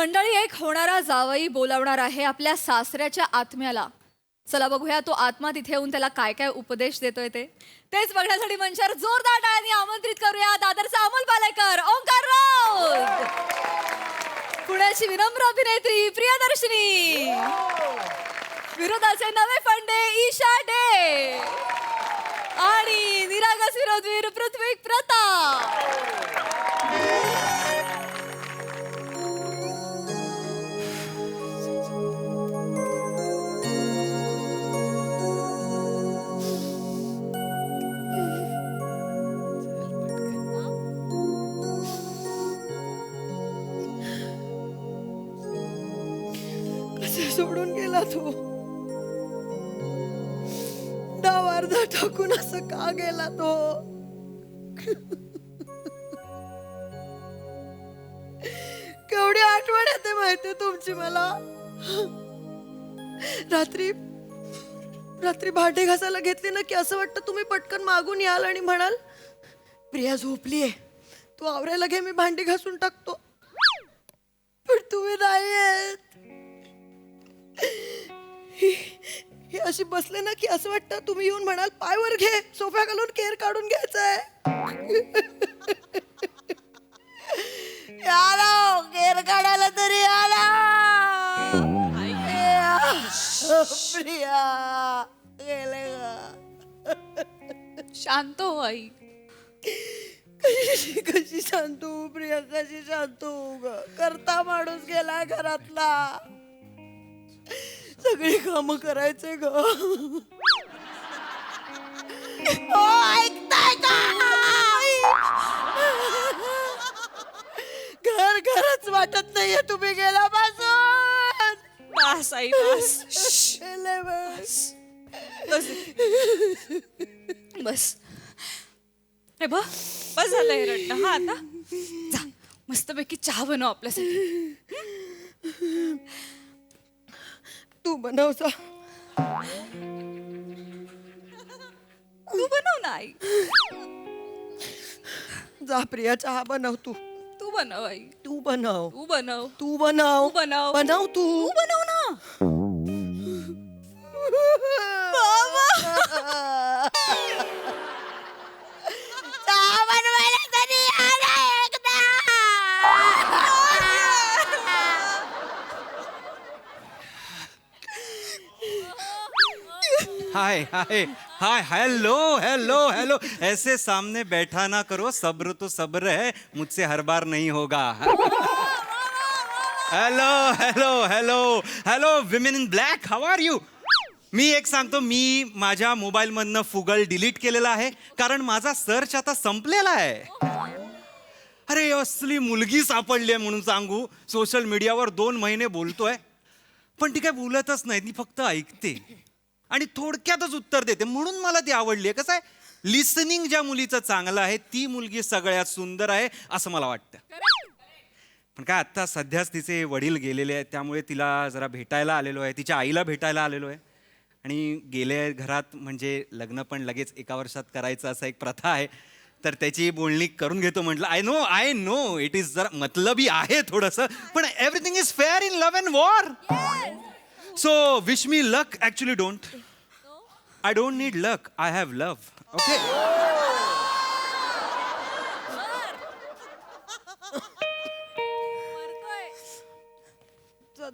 मंडळी, एक होणारा जावई बोलावणार आहे आपल्या सासऱ्याच्या आत्म्याला. चला बघूया तो आत्मा तिथे येऊन त्याला काय काय उपदेश देतोय तेच बघण्यासाठी मंचावर जोरदार टाळ्यांनी आमंत्रित करूया दादरचा अमोल पालेकर, ओंकार राऊत, पुण्याची विनम्र अभिनेत्री प्रियदर्शनी, विरोधाचे नवे फंडे ईशा डे आणि निरागस विरोधवीर पृथ्वी प्रताप. सोडून गेला तो. डाव अर्धा टाकून असं का गेला तो. केवढी आठवण येते माहितीये तुमची मला. रात्री रात्री भांडे घासायला घेतली ना की असं वाटतं तुम्ही पटकन मागून याल आणि म्हणाल प्रिया झोपलीये, तू आवरायला घे, मी भांडी घासून टाकतो. पण तुम्ही नाही येत. हे अशी बसले ना की असं वाटतं तुम्ही येऊन म्हणाल पायवर घे, सोफ्या घालून केर काढून घ्यायचंय. आला केर काढायला तरी आला. प्रिया गेले ग. शांत हो आई. कशी शांत होऊ प्रिया, कशी शांत होऊ ग. करता माणूस गेलाय घरातला, सगळी कामं करायचे ग. ऐकताय का? घर घरच वाटत नाहीये तुम्ही गेल्यापासून. बस आई बस. बस. बस हे बस झालंय रडणं. हा आता जा मस्तपैकी चहा बनव आपल्यासाठी. तू बनव जा. तू बनव ना आई. जा प्रिया, चहा बनव तू. तू बनव आई. तू बनव. तू बनव. तू बनव. तू बनव. बनव तू. तू बनव ना. चहा बनवायला तरी आला एकदा. हाय हाय हाय, हेलो हेलो हेलो. ऐसे सामने बैठा ना करो, सब्र तो सब्र है, मुझसे हर बार नहीं होगा. Hello hello hello hello women in black, how are you. मी एक सांगतो, मी माझ्या मोबाईलमधनं फुगल डिलीट केलेला आहे कारण माझा सर्च आता संपलेला आहे. अरे असली मुलगी सापडली आहे म्हणून सांगू. सोशल मीडियावर 2 महिने बोलतोय पण ती काय बोलतच नाही, ती फक्त ऐकते आणि थोडक्यातच उत्तर देते, म्हणून मला ती आवडली आहे. कसं आहे, लिसनिंग ज्या मुलीचं चांगलं आहे ती मुलगी सगळ्यात सुंदर आहे असं मला वाटतं. पण काय आत्ता सध्याच तिचे वडील गेलेले आहेत, त्यामुळे तिला जरा भेटायला आलेलो आहे, तिच्या आईला भेटायला आलेलो आहे. आणि गेले घरात म्हणजे लग्न पण लगेच 1 वर्षात करायचं असं एक प्रथा आहे, तर त्याची बोलणी करून घेतो म्हटलं. आय नो इट इज जरा मतलबी आहे थोडंसं, पण everything is fair in love and war. So wish me luck. Actually don't. I don't need luck. I have love. Okay.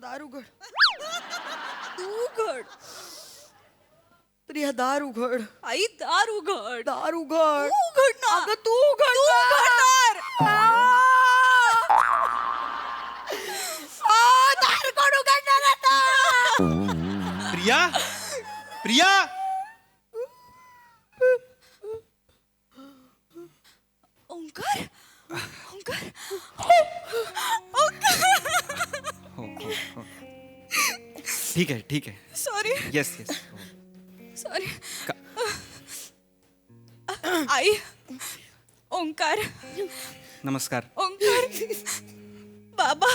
दार उघड. तू उघड. प्रिया दार उघड. आई दार उघड. दार उघड. तू उघड ना. अगं तू उघड. तू उघडणार. दार कोण उघडणार आता. प्रिया. प्रिया. ओंकार. ओंकार. हो. ठीक आहे. सॉरी. येस. सॉरी. आई. ओंकार. नमस्कार. ओंकार. बाबा.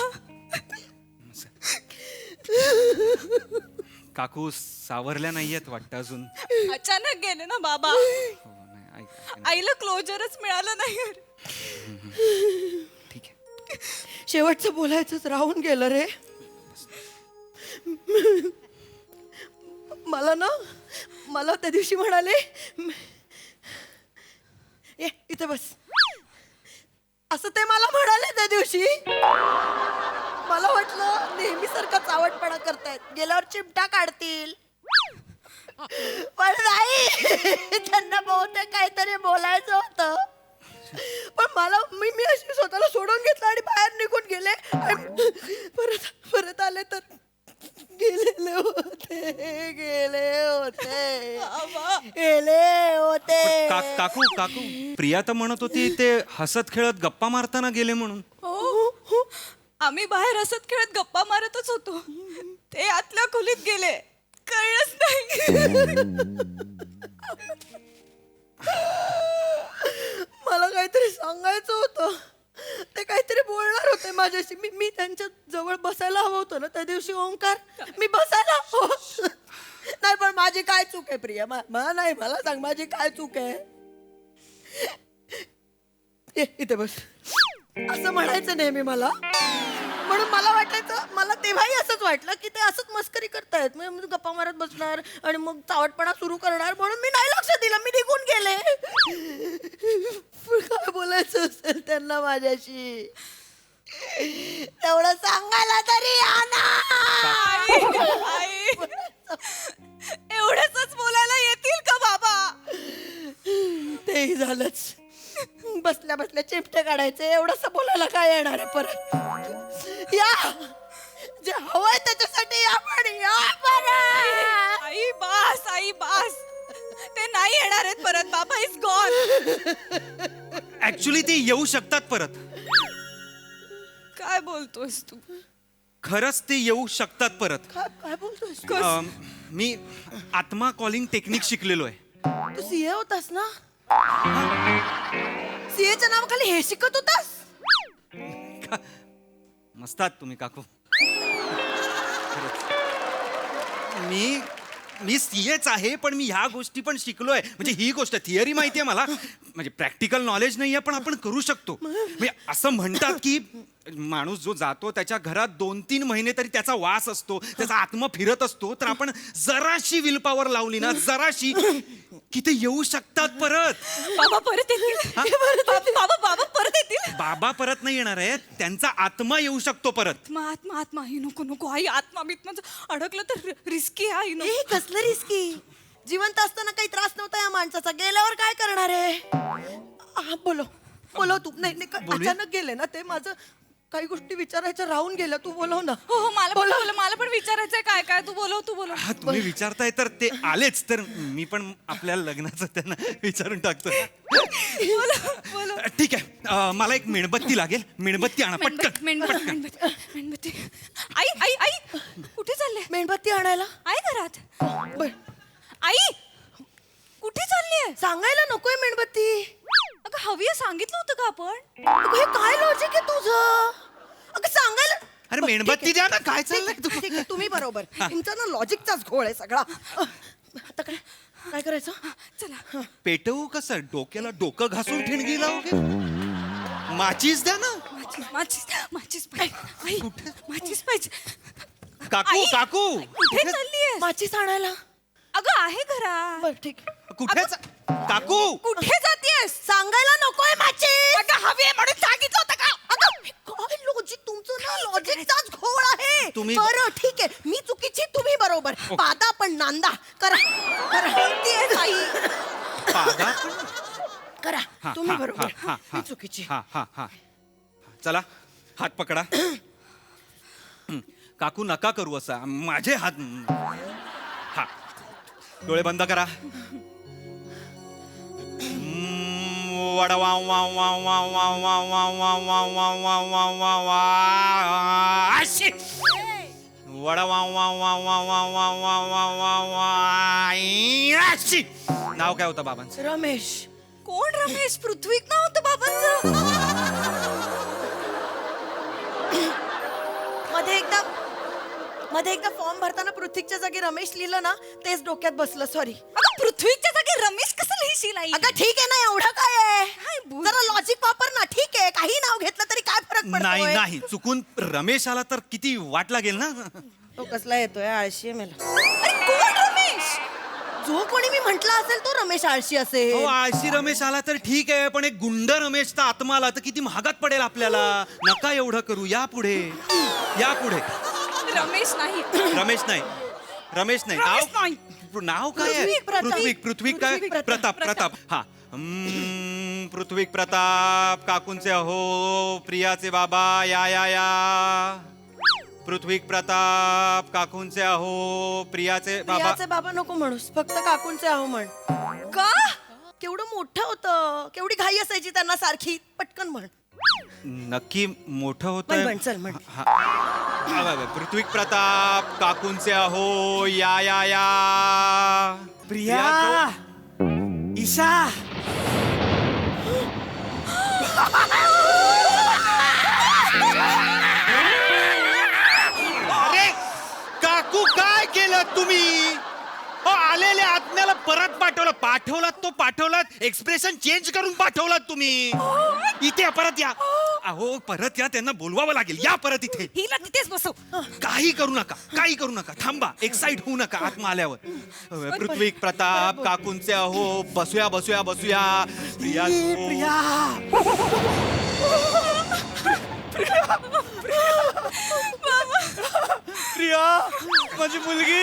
काकू सावरल्या नाहीयेत वाटतं अजून. अचानक गेले ना बाबा. हो, नाही, आईला क्लोजरच मिळालं नाही. ठीक आहे. शेवटचं बोलायचंच राहून गेलं रे. मला त्या दिवशी म्हणाले, ये इथे बस, असं ते मला म्हणाले त्या दिवशी. मला वाटलं नेहमी सारखा चावटपणा करतायत, गेल्यावर चिमटा काढतील. पण नाही, त्यांना बहुतेक काहीतरी बोलायचं होतं. पण मला मी अशी स्वतःला सोडून घेतलं आणि बाहेर निघून गेले. आणि परत आले तर गेले होते. काकू प्रिया तर म्हणत होती ते हसत खेळत गप्पा मारताना गेले म्हणून. हो, आम्ही बाहेर हसत खेळत गप्पा मारतच होतो. ते आतल्या खोलीत गेले, कळलंच नाही. मला काहीतरी सांगायचं होतं, ते काहीतरी बोलणार होते माझ्याशी. मी त्यांच्या जवळ बसायला हवं होतं ना त्या दिवशी. ओंकार, मी बसायला हवं. नाही पण माझी काय चूक आहे प्रिया? मला सांग, माझी काय चूक आहे? इथे बस असं म्हणायचं नेहमी मला. म्हणून मला वाटायचं, मला तेव्हाही असंच वाटलं की ते असंच मस्करी करतायत. मी गप्पा मारत बसणार आणि मग चावटपणा सुरू करणार, म्हणून मी नाही लक्ष दिलं, मी निघून गेले. काय बोलायचं असेल त्यांना माझ्याशी, तेवढं सांगायला तरी या ना. आई, एवढंच बोलायला येतील का बाबा? तेही झालंच. बसल्या बसल्या चिमटे काढायचे, एवढंच बोलायला काय येणार आहे परत? या, जे हवंय त्याच्यासाठी या, पण या परत. आई बास, ते नाही येणार आहेत परत. बाबा इज गॉन. ऍक्च्युली ते येऊ शकतात परत. काय बोलतोस तू? खरंच ते येऊ शकतात परत. काय बोलतोस? मी आत्मा कॉलिंग टेक्निक शिकलेलो आहे. तू सीए होतास ना? सीएच्या नावाखाली हे शिकत होतास? मस्तात तुम्ही काकू. मी सीएच आहे, पण मी ह्या गोष्टी पण शिकलोय. म्हणजे ही गोष्ट थिअरी माहितीये मला, म्हणजे प्रॅक्टिकल नॉलेज नाहीये, पण आपण करू शकतो. म्हणजे असं म्हणतात की माणूस जो जातो त्याच्या घरात 2-3 महिने तरी त्याचा वास असतो, त्याचा आत्मा फिरत असतो. तर आपण जराशी विल पॉवर लावली ना, जराशी, की ते येऊ शकतात परत. बाबा परत येतील. बाबा परत येतील. बाबा परत नाही येणार आहे, त्यांचा आत्मा येऊ शकतो परत. आत्मा ही नको आई. आत्मा अडकलं तर रिस्की आहे. आई नको. कसलं रिस्की? जिवंत असताना काही त्रास नव्हता या माणसाचा, गेल्यावर काय करणार आहे? बोलव तू. नाही बोलूया? अचानक गेले ना ते, माझं काही गोष्टी विचारायच्या राहून गेल्या. तू बोलव ना. हो, मला पण विचारायचंय. काय तू बोलव. हा, तुम्ही विचारताय तर ते आलेच, तर मी पण आपल्या लग्नाचं त्यांना विचारून टाकतो. बोलो. ठीक आहे, मला एक मेणबत्ती लागेल. मेणबत्ती आणा पटकन. मेणबत्ती. आई कुठे चालले? मेणबत्ती आणायला. आई घरात. बर, आई कुठे चाललीये? सांगायला नकोय मेणबत्ती. अगं हवी सांगितलं होतं का आपण? अगं, हे काय लॉजिक आहे तुझं? अगं सांगायला. अरे मेणबत्ती द्या ना, काय चाललंय? ठीक आहे, तुम्ही बरोबर. तुमचा ना लॉजिकचाच घोळ आहे सगळा. आता काय करायचं? चला. पेटवू कसं? डोक्याला डोकं घासून ठिणगी लावू? माचीस द्या ना. माचीस पाहिजे. आई माचीस पाहिजे. काकू काकू कुठे चाललीये? माचीस आणायला. अगं आहे घरात. बर ठीक. कुठे काकू कुठे जातेस? सांगायला नकोय माचीस. अगं हवी आहे म्हणून सांगितलं होतं का? अगं काय लॉजिक तुमचं ना, लॉजिकचाच घोळ आहे. तुम्ही- बरं ठीक आहे, मी चुकीची, तुम्ही बरोबर. पादा पण नांदा. करा. आई पादा करा. हा, तुम्ही हा, बरोबर. हा, हा, मी चुकीची. हा. चला हात पकडा. काकू नका करू असा, माझे हात. हा, डोळे बंद करा. वडा वा वा वा वा वा वा वा वा वा वा वा वा वा वा. अशी वडा वा वा वा वा वा वा वा वा वा वा. अशी. नाव काय होतं बाबांचं? रमेश. कोण रमेश? पृथ्वीक नाव होतं बाबांचं. मध्ये एकदा फॉर्म भरताना पृथ्वीच्या जागी रमेश लिहिलं ना, तेच डोक्यात बसलं. सॉरी. अगं पृथ्वीच्या जागी रमेश कसं लिहिशील? आई अगं ठीक आहे ना, एवढं काय आहे? काय बोल- जरा लॉजिक वापर ना. ठीक आहे, काही नाव घेतलं तरी काय फरक पडतोय. नाही चुकून रमेश आला तर किती वाट लागेल ना. तो कसला येतोय आळशी आहे मला. अरे कोण रमेश? जो कोणी मी म्हंटल असेल तो रमेश आळशी असेल. हो आळशी रमेश आला तर ठीक आहे, पण एक गुंड रमेशचा आत्मा आला तर किती महागात पडेल आपल्याला. नका एवढं करू, या पुढे या पुढे. रमेश नाही. रमेश नाही. रमेश नाही. नाव काय आहे? पृथ्वी प्रताप. पृथ्वी काय? पृथ्वी प्रताप प्रताप हा. पृथ्वी प्रताप काकूंचे अहो प्रियाचे बाबा या या या. पृथ्वी प्रताप काकूंचे अहो प्रियाचे बाबा. प्रियाचे बाबा नको म्हणूस, फक्त काकूंचे आहो म्हण. का? केवढं मोठं होतं, केवढी घाई असायची त्यांना सारखी. पटकन म्हण. नक्की मोठं म्हण, होत. म्हण, चल म्हण. पृथ्वी प्रताप काकूंचे अहो या या या. प्रिया ईशा अरे काकू काय केलं तुम्ही? आलेल्या आत्म्याला परत पाठवलात तो पाठवलात, एक्सप्रेशन चेंज करून पाठवलात तुम्ही. इथे परत या. अहो परत या, त्यांना बोलवावं लागेल. या परत इथे. हिला तिथेच बसव. काही करू नका थांबा, एक्साइट होऊ नका आत्मा आल्यावर. पृथ्वी प्रताप काकूंचे अहो बसूया प्रिया प्रिया माझी मुलगी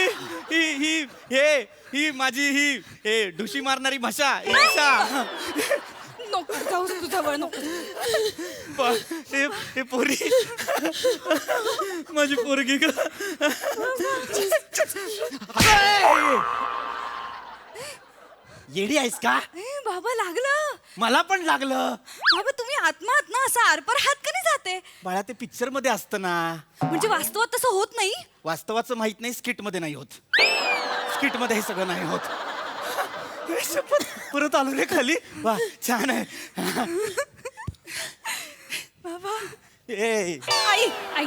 ही माझी हे ढुशी मारणारी म्हशा ईशा. नको जाऊ तुझ्यावर नको. हे पोरी माझी पोरगी ग. येडी आहेस का? बाबा लागलं. मला पण लागलं. बाबा तुम्ही आत्मा आहात ना, असं आरपार हात का नाही जाते? बाळा ते पिक्चर मध्ये असतं ना. म्हणजे वास्तवात तसं होत नाही. वास्तवाचं माहित नाही, स्किट मध्ये नाही होत. स्किट मध्ये हे सगळं नाही होत. परत आलो रे खाली. वा छान आहे. बाबा ए आई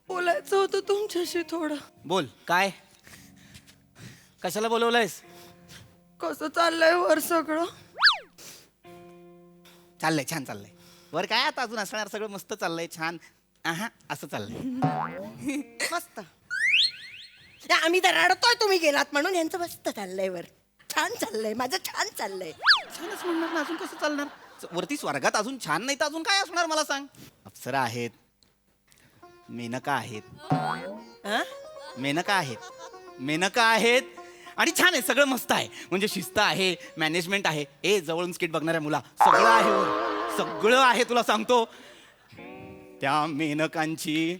बोलायचं होतं तुमच्याशी थोडं. बोल काय, कशाला बोलवलंयस? कसं चाललंय वर सगळं? चाललंय छान चाललंय. वर काय आता अजून असणार, सगळं मस्त चाललंय छान. असं चाललंय. मस्त. आम्ही तर रडतोय तुम्ही गेलात म्हणून. यांचं मस्त चाललंय वर. छान चाललंय, माझं छान चाललंय. छानच म्हणणार ना, अजून कसं चालणार? वरती स्वर्गात अजून छान नाही तर अजून काय असणार मला सांग. अप्सरा आहेत, मेनका आहेत, हा? मेनका आहेत आणि छान आहे, सगळं मस्त आहे. म्हणजे शिस्त आहे, मॅनेजमेंट आहे. जवळून स्किट बघणाऱ्या मुला सगळं आहे वर, सगळं आहे. तुला सांगतो त्या मेनकांची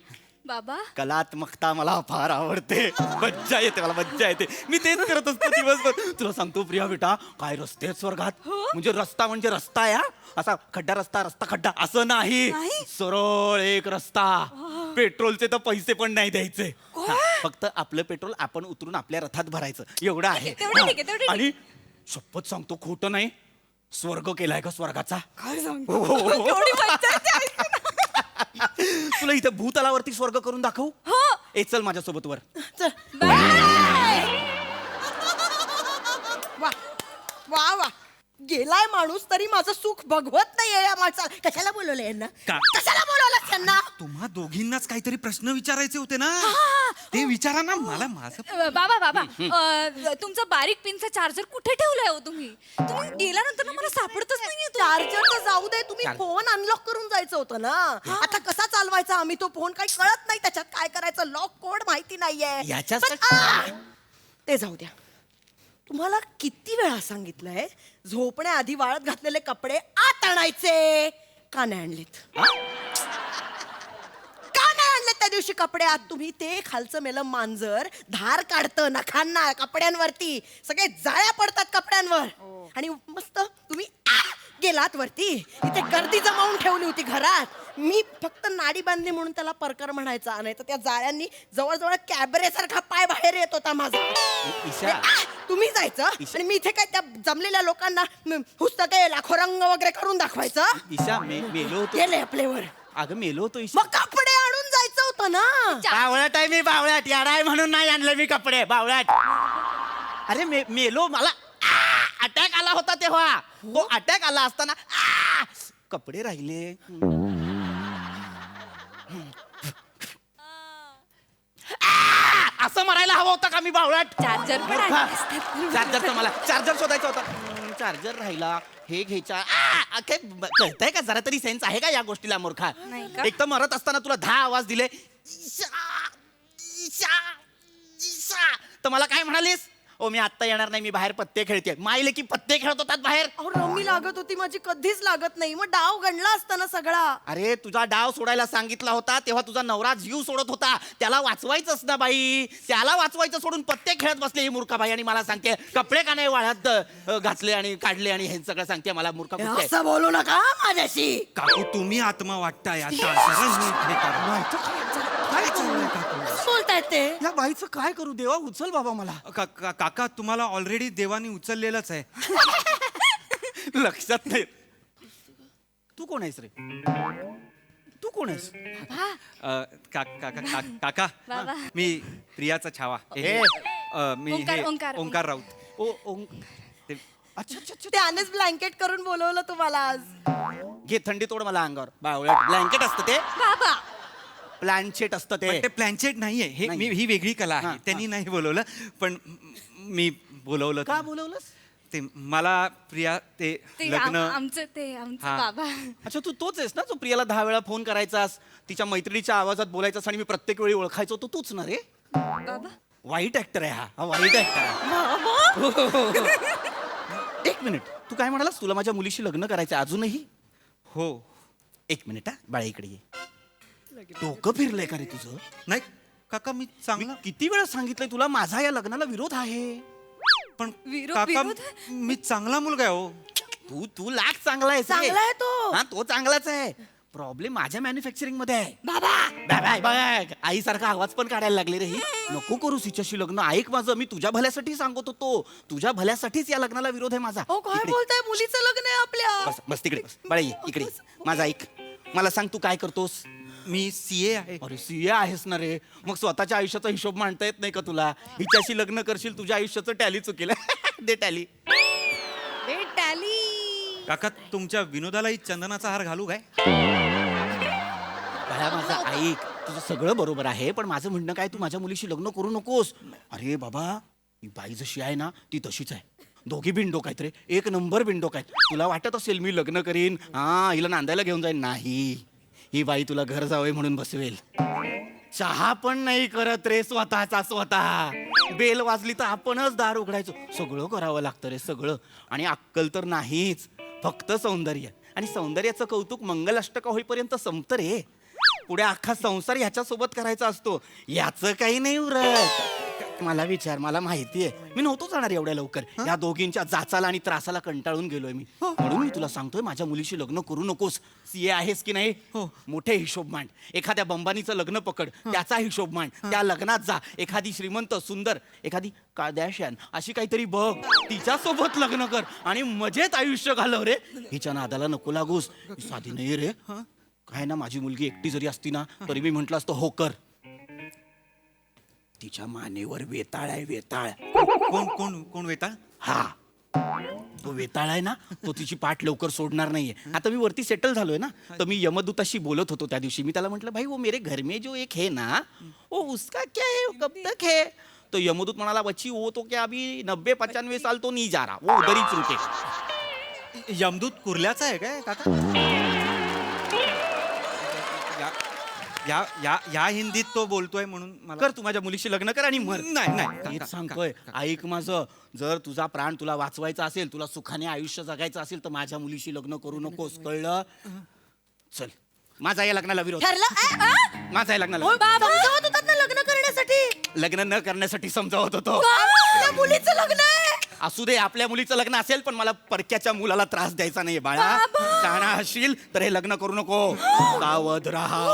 बाबा कलात्मकता मला फार आवडते. मज्जा येते, मला मज्जा येते. मी तेच करत असतो दिवसभर. तुला सांगतो प्रिया बेटा, काय रस्ते आहेत स्वर्गात. म्हणजे रस्ता आहे हा. असा खड्डा रस्ता खड्डा असं नाही. सरळ एक रस्ता. पेट्रोलचे तर पैसे पण नाही द्यायचे. फक्त आपलं पेट्रोल आपण उतरून आपल्या रथात भरायचं, एवढं आहे. तेवढं ठीक आहे, तेवढं ठीक आहे. आणि शपथ सांगतो, खोटं नाही, स्वर्ग केलाय का स्वर्गाचा. काय सांगतो? केवढी मज्जा येते ऐकून. तुला इथं भूतलावरती स्वर्ग करून दाखवू. हो. चल माझ्यासोबत वर. चल. बाय. वा वा वा. गेलाय माणूस तरी माझं सुख बघवत नाहीये या माणसाला. कशाला बोलवलं यांना? का? कशाला बोलवलं त्यांना? तुम्हा दोघींनाच काहीतरी प्रश्न विचारायचे होते ना, ते विचारा ना. मला माझं बाबा तुमचा बारीक पिनचा चार्जर कुठे ठेवलाय हो तुम्ही? तुम्ही गेल्यानंतर ना मला सापडतच नाहीये तो. चार्जर तर जाऊ दे, तुम्ही फोन अनलॉक करून जायचं होतं ना. आता कसा चालवायचा आम्ही तो फोन? काही कळत नाही त्याच्यात काय करायचं. लॉक कोड माहिती नाहीये. याच्यासाठी- पण, ते जाऊ द्या. तुम्हाला किती वेळा सांगितलंय झोपण्याआधी वाळत घातलेले कपडे आत आणायचे? का नाही आणलेत? का नाही आणलेत त्या दिवशी कपडे आत तुम्ही? ते खालचं मेलं मांजर धार काढतं नखांना कपड्यांवरती, सगळे जाळ्या पडतात कपड्यांवर. आणि मस्त तुम्ही गेलात वरती. इथे गर्दी जमावून ठेवली होती घरात. मी फक्त नाडी बांधली म्हणून त्याला परकर म्हणायचा, नाही तर त्या जाळ्यांनी जवळजवळ कॅबरे सारखा पाय बाहेर येत होता माझा. ईशा तुम्ही जायचं आणि मी इथे काय त्या जमलेल्या लोकांना पुस्तके लाखो रंग वगैरे करून दाखवायचं. ईशा मेलो होतो. गेले आपल्यावर. अगं मेलो होतो ईशा. मग कपडे आणून जायचं होतं ना. बावळ्यात आहे मी, बावळ्यात. याडाय म्हणून नाही आणलं मी कपडे, बावळ्यात. अरे मेलो, मला अटॅक आला होता तेव्हा. तो अटॅक आला असताना कपडे राहिले. असं मरायला हवं होतं का मी बावळाट? चार्जर पण आहे. चार्जर मला चार्जर शोधायचा होता. चार्जर राहिला. हे घ्यायचा. काय कळतंय का? जरा तरी सेन्स आहे का या गोष्टीला मूर्खा? नाही का? एक तर मरत असताना तुला 10 आवाज दिले. ईशा, ईशा, ईशा. तर मला काय म्हणालीस? ओ मी आत्ता येणार नाही, मी बाहेर पत्ते खेळते. माईले की पत्ते खेळत होतात बाहेर. अहो रम्मी लागत होती माझी कधीच लागत नाही. मग डाव गणला असता ना सगळा. अरे तुझा डाव सोडायला सांगितला होता तेव्हा तुझा नवरा जीव सोडत होता. त्याला वाचवायचंच ना बाई. त्याला वाचवायचं सोडून पत्ते खेळत बसले ही मूर्खा बाई. आणि मला सांगते कपडे का नाही वाळ्यात घातले आणि काढले आणि हे सगळं सांगते मला मूर्खा कुठे आहे? असं बोलू नका माझ्याशी. काकू तुम्ही आत्मा वाटताय आता. जरा नीट हे करा. काय चाललंय काकू? बोलतायत ते. या बाईचं काय करू? देवा उचल बाबा मला. काका तुम्हाला ऑलरेडी देवानी उचललेलंच आहे. लक्षात नाही. तू कोण आहेस रे? तू कोण आहेस? काका बाबा. मी प्रियाचा छावा. हे. मी ओंकार. ओंकार राऊत. ते- अच्छा अच्छा अच्छा. त्यानेच ब्लँकेट करून बोलवलं तुम्हाला आज. घे थंडी तोड मला अंगावर. बावळट ब्लँकेट असतं ते. बाबा प्लॅनचेट असतं पण ते ते. प्लॅनचेट नाहीये. हे नाही. ही वेगळी कला आहे. हा, त्यांनी नाही बोलवलं पण मी बोलवलं. का बोलवलंस? ते मला प्रिया ते ते लग्न आमचं हा. बाबा. अच्छा तू तोच आहेस ना जो प्रियाला 10 वेळा फोन करायचास, तिच्या मैत्रिणीच्या आवाजात बोलायचास आणि मी प्रत्येक वेळी ओळखायचो तो तूच ना रे? बाबा वाईट ऍक्टर आहे हा वाईट ऍक्टर आहे. एक मिनिट, तू काय म्हणालास? तुला माझ्या मुलीशी लग्न करायचं अजूनही? हो. एक मिनिट हा, बाळा इकडे ये. डोकं फिरलंय का रे तुझं? नाही काका मी मी चांगला किती वेळा सांगितलंय तुला माझा या लग्नाला विरोध आहे. पण विरोध- काका विरोध? मी चांगला मुलगा आहे हो. तू लाख चांगला आहेस रे. चांगला आहे तो. हा तो चांगलाच आहे. प्रॉब्लेम माझ्या मॅन्युफॅक्चरिंग मध्ये आहे. बाबा बघ आईसारखा आवाज पण काढायला लागले रे ही. नको करू हिच्याशी लग्न. ऐक माझं, मी तुझ्या भल्यासाठी सांगत होतो. तुझ्या भल्यासाठीच या लग्नाला विरोध आहे माझा. हो काय इकडे. बोलताय? मुलीचं लग्न आहे आपल्या. बस बस तिकडे बस. बाळा ये इकडे ये. माझं ऐक. मला सांग तू काय करतोस? मी सीए आहे. अरे सीए आहेस ना रे. मग स्वतःच्या आयुष्याचा हिशोब मांडता येत नाही का तुला? हिच्याशी लग्न करशील तुझ्या आयुष्याचं टॅली चुकेल. दे टॅली. काका तुमच्या विनोदालाही चंदनाचा हार घालू काय? बाळा माझं ऐक, तुझं सगळं बरोबर आहे पण माझं म्हणणं काय, तू माझ्या मुलीशी लग्न करू नकोस. अरे बाबा ही बाई जशी आहे ना ती तशीच आहे. दोघी बिंडोक आहेत रे. एक नंबर बिंडोक आहेत. तुला वाटत असेल मी लग्न करीन, हा हिला नांदायला घेऊन जाईन. नाही, ही बाई तुला घर जावई म्हणून बसवेल. चहा पण नाही करत रे स्वतःचा स्वतः. बेल वाजली तर आपणच दार उघडायचो. सगळं करावं लागतं रे सगळं. आणि अक्कल तर नाहीच, फक्त सौंदर्य. आणि सौंदर्याचं कौतुक मंगलाष्टका होईपर्यंत संपतं रे. पुढे अख्खा संसार ह्याच्यासोबत करायचा असतो. याचं काही नाही उरत. मला विचार, मला माहिती आहे. मी नव्हतो जाणार एवढ्या लवकर. या दोघींच्या जाचाला आणि त्रासाला कंटाळून गेलोय मी. म्हणून मी तुला सांगतोय माझ्या मुलीशी लग्न करू नकोस. सीए आहेस की नाही? मोठे हिशोब मांड. एखाद्या बंबानीचं लग्न पकड, त्याचा हिशोब मांड. त्या लग्नात जा. एखादी श्रीमंत सुंदर, एखादी कार्दाशियन अशी काहीतरी बघ, तिच्यासोबत लग्न कर आणि मजेत आयुष्य घालव रे. हिच्या नादाला नको लागूस. ही साधी नाही रे. काय ना, माझी मुलगी एकटी जरी असती ना तरी मी म्हंटल असतं हो कर. तिच्या मानेवर वेताळ आहे, वेताळ. कोण कोण कोण वेताळ? हा तो वेताळ आहे ना, तो तिची पाठ लवकर सोडणार नाहीये. आता मी वरती सेटल झालोय ना, तर मी यमदूताशी बोलत होतो त्या दिवशी. मी त्याला म्हटलं भाई वो मेरे घर में जो एक है ना, वो उसका क्या है, वो कब तक है? तो यमदूत म्हणाला बच्ची वो तो क्या अभी 90-95 साल तो नहीं जा रहा, वो उधर ही रुके. यमदूत कुर्ल्याचा आहे काय काका? या या या हिंदीत तो बोलतोय म्हणून मला कर तू माझ्या मुलीशी लग्न कर आणि मर. नाही नाही हेच काका, सांगतोय. काका. ऐक माझं, जर तुझा प्राण तुला वाचवायचा असेल, तुला सुखाने आयुष्य जगायचं असेल तर माझ्या मुलीशी लग्न करू नकोस, कळलं? चल, माझा या लग्नाला विरोध. ठरलं? माझा या लग्नाला समजावत होतात ना लग्न करण्यासाठी. लग्न न करण्यासाठी समजावत होतो. आपल्या मुलीचं लग्न आहे. असू दे, आपल्या मुलीचं लग्न असेल पण मला परक्याच्या मुलाला त्रास द्यायचा नाही बाळा. शहाणा असशील तर हे लग्न करू नको. सावध राहा,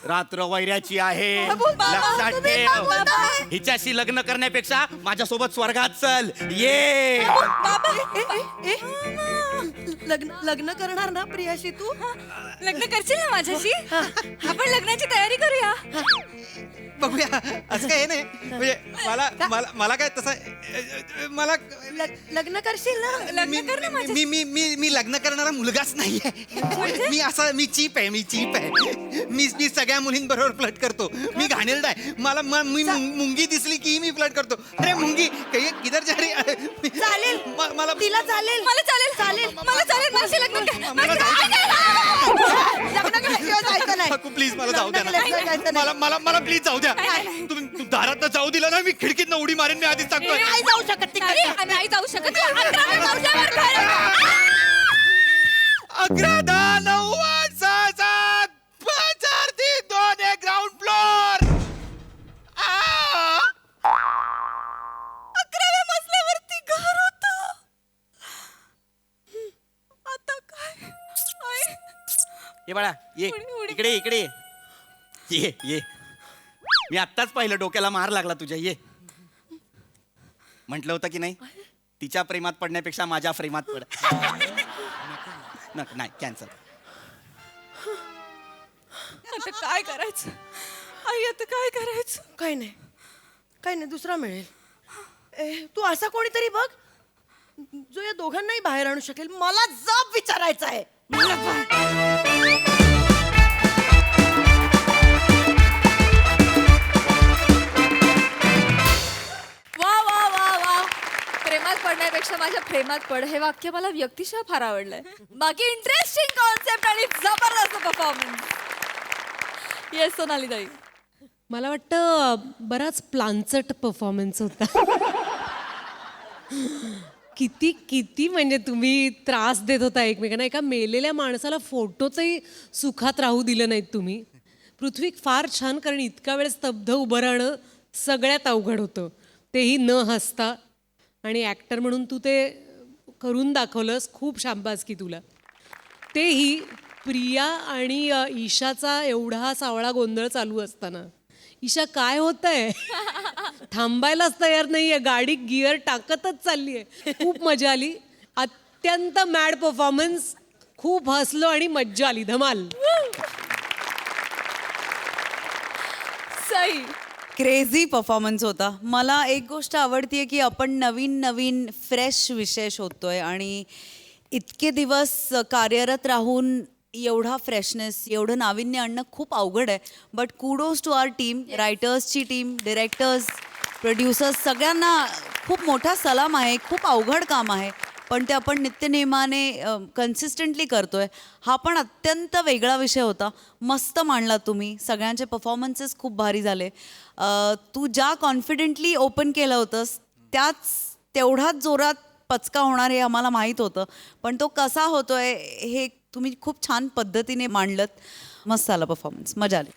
रात्र वैऱ्याची आहे. लक्षात ठेव, हिच्याशी लग्न करण्यापेक्षा माझ्यासोबत स्वर्गात चल. ये लग्न करणार ना प्रियाशी तू? लग्न करशील ना माझ्याशी? आपण लग्नाची तयारी करूया. बघूया. असं काही नाही म्हणजे मला मला मला काय तसं मला लग्न करशील ना? मी लग्न करणारा मुलगाच नाहीये. मी चीप आहे. मी सगळ्या मुलींबरोबर फ्लट करतो. मी घाणेरडा आहे. मी मुंगी दिसली की मी फ्लट करतो. अरे मुंगी किधर जा रही? चालेल मला तिला चालेल मला चालेल माझी लग्न कर. लग्न केल्याशिवाय जायचं नाही. प्लीज मला जाऊ द्या लग्न केल्याशिवाय जायचं ना. नाही. मला प्लीज जाऊ द्या. तुम्ही दारात जाऊ दिला ना, मी खिडकीत उडी मारेन. मी आधीच सांगतोय. नाही जाऊ शकत तिकडे. नाही जाऊ शकत. 11व्या मजल्यावर घर. 11, 10, 9, 8, 6, 7, 5, 4, 3, 2, 1 ग्राउंड फ्लोर. 11व्या मजल्यावरती घर होत. आता काय? आई. ये बाळा ये उडी. इकडे ये मी आत्ताच पाहिलं, डोक्याला मार लागला तुझ्या. ये म्हटलं होतं की नाही, तिच्या प्रेमात पडण्यापेक्षा माझ्या प्रेमात पड. नाही कॅन्सल. आता काय करायचं आई? आता काय करायचं? काही नाही दुसरा मिळेल. तू असा कोणीतरी बघ जो या दोघांनाही बाहेर आणू शकेल. मला जप विचारायचा आहे. वा प्रेमात पडण्यापेक्षा माझ्या प्रेमात पड हे वाक्य मला व्यक्तिशः फार आवडलंय. बाकी इंटरेस्टिंग कॉन्सेप्ट आणि जबरदस्त परफॉर्मन्स. येस सोनाली ताई. मला वाटतं बराच प्लांचट परफॉर्मन्स होता. किती म्हणजे तुम्ही त्रास देत होता एकमेकांना. एका मेलेल्या माणसाला फोटोचंही सुखात राहू दिलं नाहीत तुम्ही. पृथ्वी फार छान, कारण इतका वेळ स्तब्ध उभं राहणं सगळ्यात अवघड होतं, तेही न हसता. आणि ॲक्टर म्हणून तू ते करून दाखवलंस. खूप शाबासकी तुला. तेही प्रिया आणि ईशाचा एवढा सावळा गोंधळ चालू असताना. ईशा काय होतंय? थांबायलाच तयार नाहीये, गाडी गिअर टाकतच चालली आहे. खूप मजा आली. अत्यंत मॅड परफॉर्मन्स. खूप हसलो आणि मज्जा आली. धमाल. सई. क्रेझी परफॉर्मन्स होता. मला एक गोष्ट आवडतीये की आपण नवीन फ्रेश विषय शोधतोय आणि इतके दिवस कार्यरत राहून एवढा फ्रेशनेस, एवढं नाविन्य आणणं खूप अवघड आहे. But kudos to our team, रायटर्सची टीम, डिरेक्टर्स, प्रोड्युसर्स, सगळ्यांना खूप मोठा सलाम आहे. खूप अवघड काम आहे, पण ते आपण नित्यनेमाने कन्सिस्टंटली करतोय. हा पण अत्यंत वेगळा विषय होता. मस्त मांडला तुम्ही. सगळ्यांचे परफॉर्मन्सेस खूप भारी झाले. तू ज्या कॉन्फिडेंटली ओपन केलं होतंस तेवढाच जोरात पचका होणार हे आम्हाला माहीत होतं, पण तो कसा होतोय हे तुम्ही खूप छान पद्धतीने मांडलत. मस्त आला परफॉर्मन्स. मजा आली.